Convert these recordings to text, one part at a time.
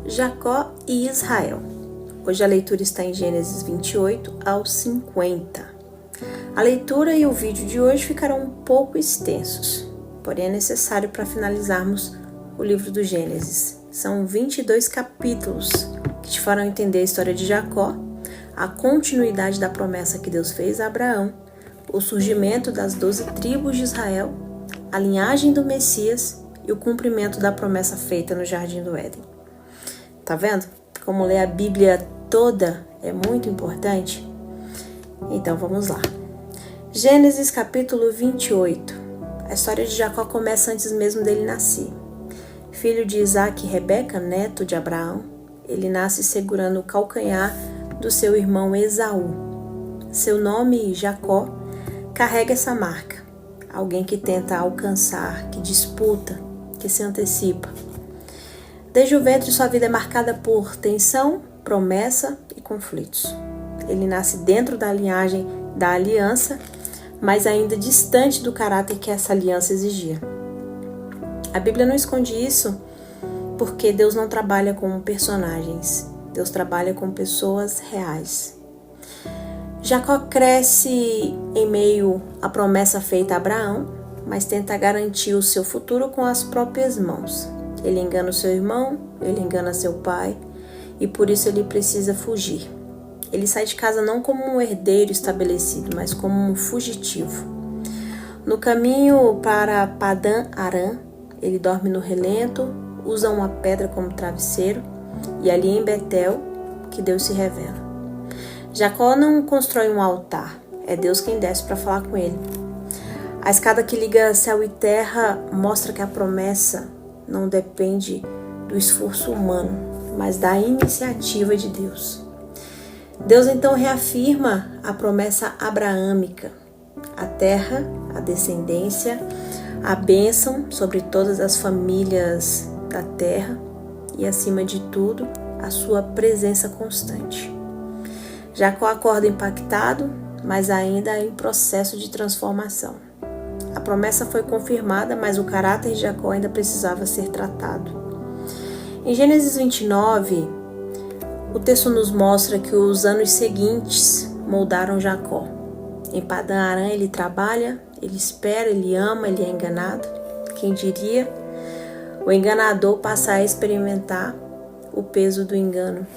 Jacó e Israel. Hoje a leitura está em Gênesis 28 ao 50. A leitura e o vídeo de hoje ficarão um pouco extensos, porém é necessário para finalizarmos o livro do Gênesis. São 22 capítulos que te farão entender a história de Jacó, a continuidade da promessa que Deus fez a Abraão, o surgimento das 12 tribos de Israel, a linhagem do Messias e o cumprimento da promessa feita no Jardim do Éden. Tá vendo? Como ler a Bíblia toda é muito importante? Então vamos lá. Gênesis capítulo 28. A história de Jacó começa antes mesmo dele nascer. Filho de Isaac e Rebeca, neto de Abraão, ele nasce segurando o calcanhar do seu irmão Esaú. Seu nome, Jacó, carrega essa marca. Alguém que tenta alcançar, que disputa, que se antecipa. Desde o ventre, sua vida é marcada por tensão, promessa e conflitos. Ele nasce dentro da linhagem da aliança, mas ainda distante do caráter que essa aliança exigia. A Bíblia não esconde isso porque Deus não trabalha com personagens. Deus trabalha com pessoas reais. Jacó cresce em meio à promessa feita a Abraão, mas tenta garantir o seu futuro com as próprias mãos. Ele engana o seu irmão, ele engana seu pai, e por isso ele precisa fugir. Ele sai de casa não como um herdeiro estabelecido, mas como um fugitivo. No caminho para Padã Arã, ele dorme no relento, usa uma pedra como travesseiro, e ali em Betel que Deus se revela. Jacó não constrói um altar, é Deus quem desce para falar com ele. A escada que liga céu e terra mostra que a promessa não depende do esforço humano, mas da iniciativa de Deus. Deus então reafirma a promessa abraâmica, a terra, a descendência, a bênção sobre todas as famílias da terra e, acima de tudo, a sua presença constante. Jacó acorda impactado, mas ainda em processo de transformação. A promessa foi confirmada, mas o caráter de Jacó ainda precisava ser tratado. Em Gênesis 29, o texto nos mostra que os anos seguintes moldaram Jacó. Em Padã Arã ele trabalha, ele espera, ele ama, ele é enganado. Quem diria? O enganador passa a experimentar o peso do engano.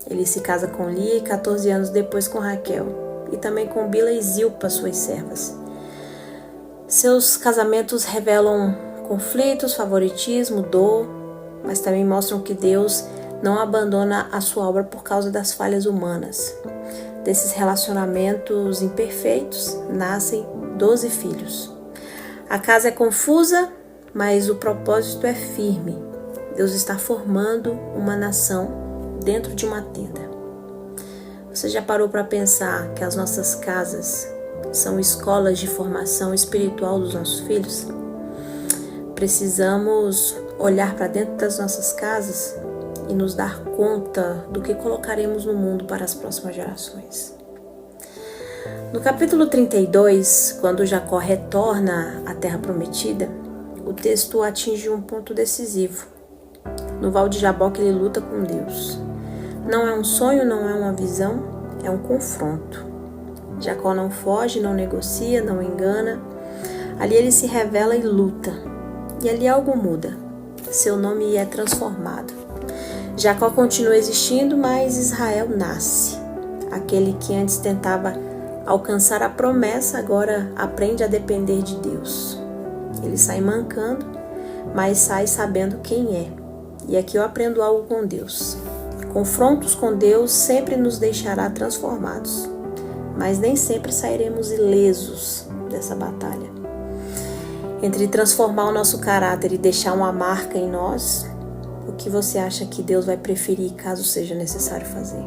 Ele se casa com Lia e 14 anos depois com Raquel, e também com Bila e Zilpa, suas servas. Seus casamentos revelam conflitos, favoritismo, dor, mas também mostram que Deus não abandona a sua obra por causa das falhas humanas. Desses relacionamentos imperfeitos nascem 12 filhos. A casa é confusa, mas o propósito é firme. Deus está formando uma nação dentro de uma tenda. Você já parou para pensar que as nossas casas são escolas de formação espiritual dos nossos filhos? Precisamos olhar para dentro das nossas casas e nos dar conta do que colocaremos no mundo para as próximas gerações. No capítulo 32, quando Jacó retorna à terra prometida, o texto atinge um ponto decisivo. No Val de Jaboque ele luta com Deus. Não é um sonho, não é uma visão, é um confronto. Jacó não foge, não negocia, não engana. Ali ele se revela e luta. E ali algo muda. Seu nome é transformado. Jacó continua existindo, mas Israel nasce. Aquele que antes tentava alcançar a promessa, agora aprende a depender de Deus. Ele sai mancando, mas sai sabendo quem é. E aqui eu aprendo algo com Deus. Confrontos com Deus sempre nos deixará transformados, mas nem sempre sairemos ilesos dessa batalha. Entre transformar o nosso caráter e deixar uma marca em nós, o que você acha que Deus vai preferir caso seja necessário fazer?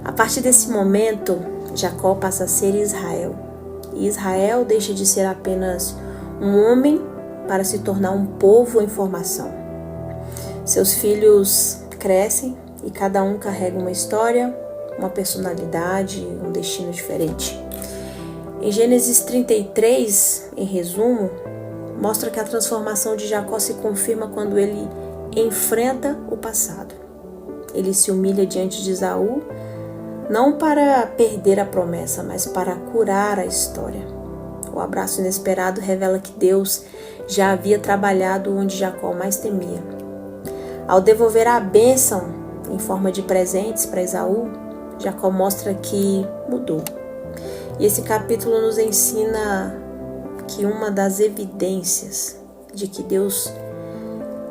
A partir desse momento, Jacó passa a ser Israel. E Israel deixa de ser apenas um homem para se tornar um povo em formação. Seus filhos crescem e cada um carrega uma história, uma personalidade, um destino diferente. Em Gênesis 33, em resumo, mostra que a transformação de Jacó se confirma quando ele enfrenta o passado. Ele se humilha diante de Esaú, não para perder a promessa, mas para curar a história. O abraço inesperado revela que Deus já havia trabalhado onde Jacó mais temia. Ao devolver a bênção em forma de presentes para Esaú, Jacó mostra que mudou. E esse capítulo nos ensina que uma das evidências de que Deus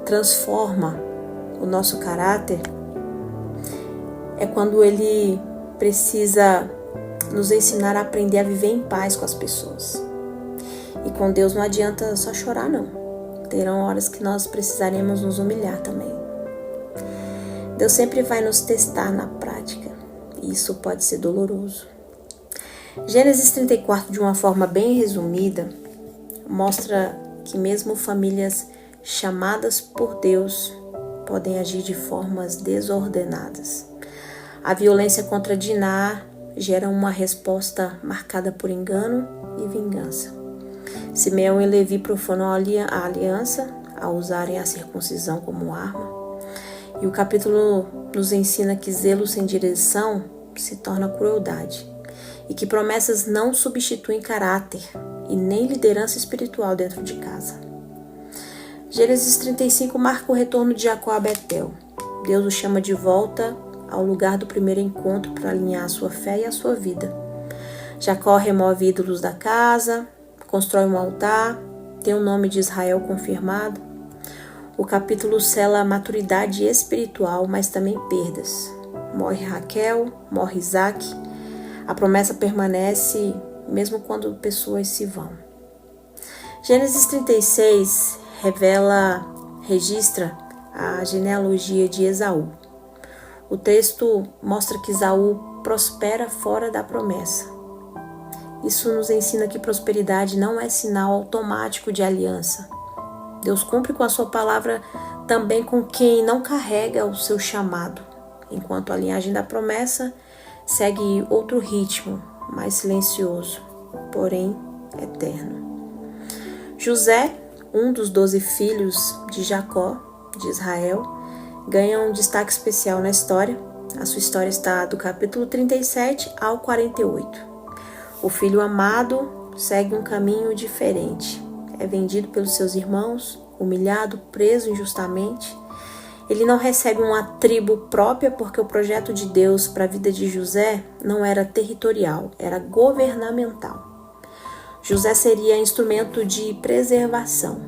transforma o nosso caráter é quando Ele precisa nos ensinar a aprender a viver em paz com as pessoas. E com Deus não adianta só chorar, não. Terão horas que nós precisaremos nos humilhar também. Deus sempre vai nos testar na prática, e isso pode ser doloroso. Gênesis 34, de uma forma bem resumida, mostra que mesmo famílias chamadas por Deus podem agir de formas desordenadas. A violência contra Diná gera uma resposta marcada por engano e vingança. Simeão e Levi profanam a aliança ao usarem a circuncisão como arma. E o capítulo nos ensina que zelo sem direção se torna crueldade e que promessas não substituem caráter e nem liderança espiritual dentro de casa. Gênesis 35 marca o retorno de Jacó a Betel. Deus o chama de volta ao lugar do primeiro encontro para alinhar a sua fé e a sua vida. Jacó remove ídolos da casa, constrói um altar, tem o nome de Israel confirmado. O capítulo sela a maturidade espiritual, mas também perdas. Morre Raquel, morre Isaac. A promessa permanece mesmo quando pessoas se vão. Gênesis 36 registra a genealogia de Esaú. O texto mostra que Esaú prospera fora da promessa. Isso nos ensina que prosperidade não é sinal automático de aliança. Deus cumpre com a sua palavra também com quem não carrega o seu chamado, enquanto a linhagem da promessa segue outro ritmo, mais silencioso, porém eterno. José, um dos 12 filhos de Jacó, de Israel, ganha um destaque especial na história. A sua história está do capítulo 37 ao 48. O filho amado segue um caminho diferente. É vendido pelos seus irmãos, humilhado, preso injustamente. Ele não recebe uma tribo própria porque o projeto de Deus para a vida de José não era territorial, era governamental. José seria instrumento de preservação.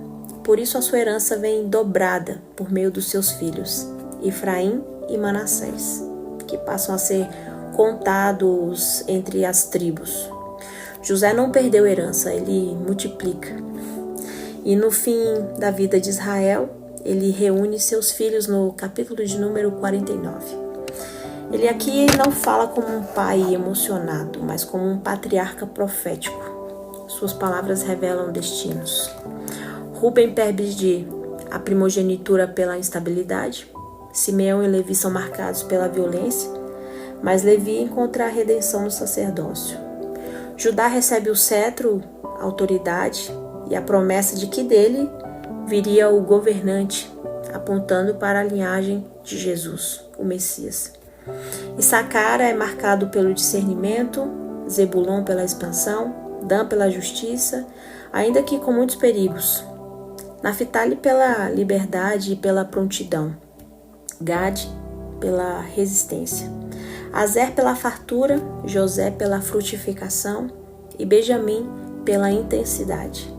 Por isso a sua herança vem dobrada por meio dos seus filhos, Efraim e Manassés, que passam a ser contados entre as tribos. José não perdeu herança, ele multiplica. E no fim da vida de Israel, ele reúne seus filhos no capítulo de número 49. Ele aqui não fala como um pai emocionado, mas como um patriarca profético. Suas palavras revelam destinos. Rubem perde a primogenitura pela instabilidade. Simeão e Levi são marcados pela violência, mas Levi encontra a redenção no sacerdócio. Judá recebe o cetro, a autoridade e a promessa de que dele viria o governante, apontando para a linhagem de Jesus, o Messias. Issacar é marcado pelo discernimento, Zebulon pela expansão, Dan pela justiça, ainda que com muitos perigos. Naftali pela liberdade e pela prontidão. Gad pela resistência. Azer pela fartura, José pela frutificação e Benjamim pela intensidade.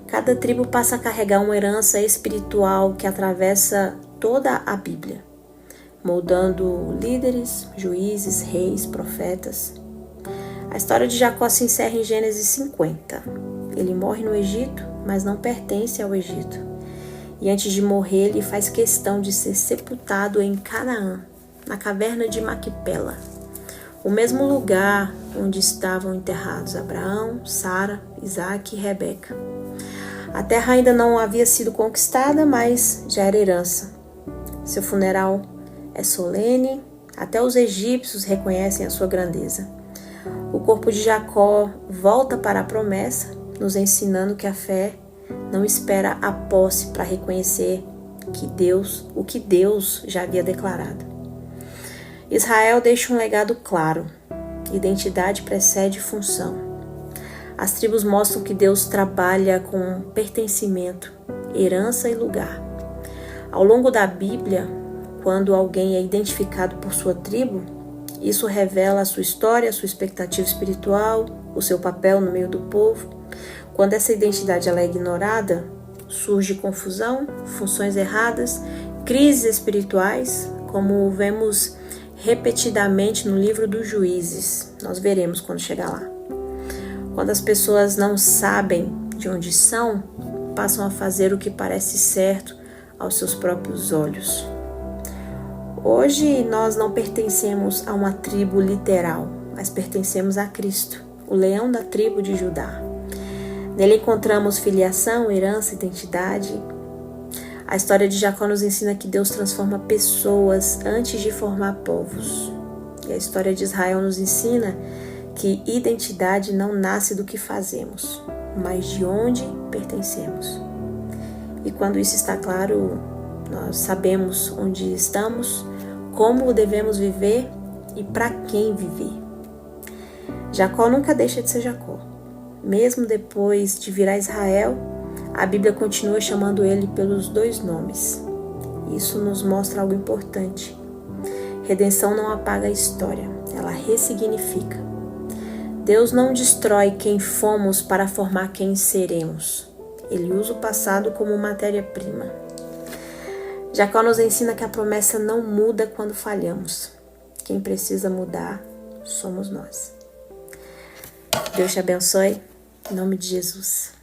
Cada tribo passa a carregar uma herança espiritual que atravessa toda a Bíblia, moldando líderes, juízes, reis, profetas. A história de Jacó se encerra em Gênesis 50. Ele morre no Egito, mas não pertence ao Egito. E antes de morrer, ele faz questão de ser sepultado em Canaã, na caverna de Maquipela, o mesmo lugar onde estavam enterrados Abraão, Sara, Isaac e Rebeca. A terra ainda não havia sido conquistada, mas já era herança. Seu funeral é solene, até os egípcios reconhecem a sua grandeza. O corpo de Jacó volta para a promessa, nos ensinando que a fé não espera a posse para reconhecer o que Deus já havia declarado. Israel deixa um legado claro. Identidade precede função. As tribos mostram que Deus trabalha com pertencimento, herança e lugar. Ao longo da Bíblia, quando alguém é identificado por sua tribo, isso revela a sua história, a sua expectativa espiritual, o seu papel no meio do povo. Quando essa identidade ela é ignorada, surge confusão, funções erradas, crises espirituais, como vemos repetidamente no livro dos Juízes. Nós veremos quando chegar lá. Quando as pessoas não sabem de onde são, passam a fazer o que parece certo aos seus próprios olhos. Hoje nós não pertencemos a uma tribo literal, mas pertencemos a Cristo, o leão da tribo de Judá. Nele encontramos filiação, herança, identidade. A história de Jacó nos ensina que Deus transforma pessoas antes de formar povos. E a história de Israel nos ensina que identidade não nasce do que fazemos, mas de onde pertencemos. E quando isso está claro, nós sabemos onde estamos, como devemos viver e para quem viver. Jacó nunca deixa de ser Jacó. Mesmo depois de virar Israel, a Bíblia continua chamando ele pelos 2 nomes. Isso nos mostra algo importante. Redenção não apaga a história, ela ressignifica. Deus não destrói quem fomos para formar quem seremos. Ele usa o passado como matéria-prima. Jacó nos ensina que a promessa não muda quando falhamos. Quem precisa mudar somos nós. Deus te abençoe, em nome de Jesus.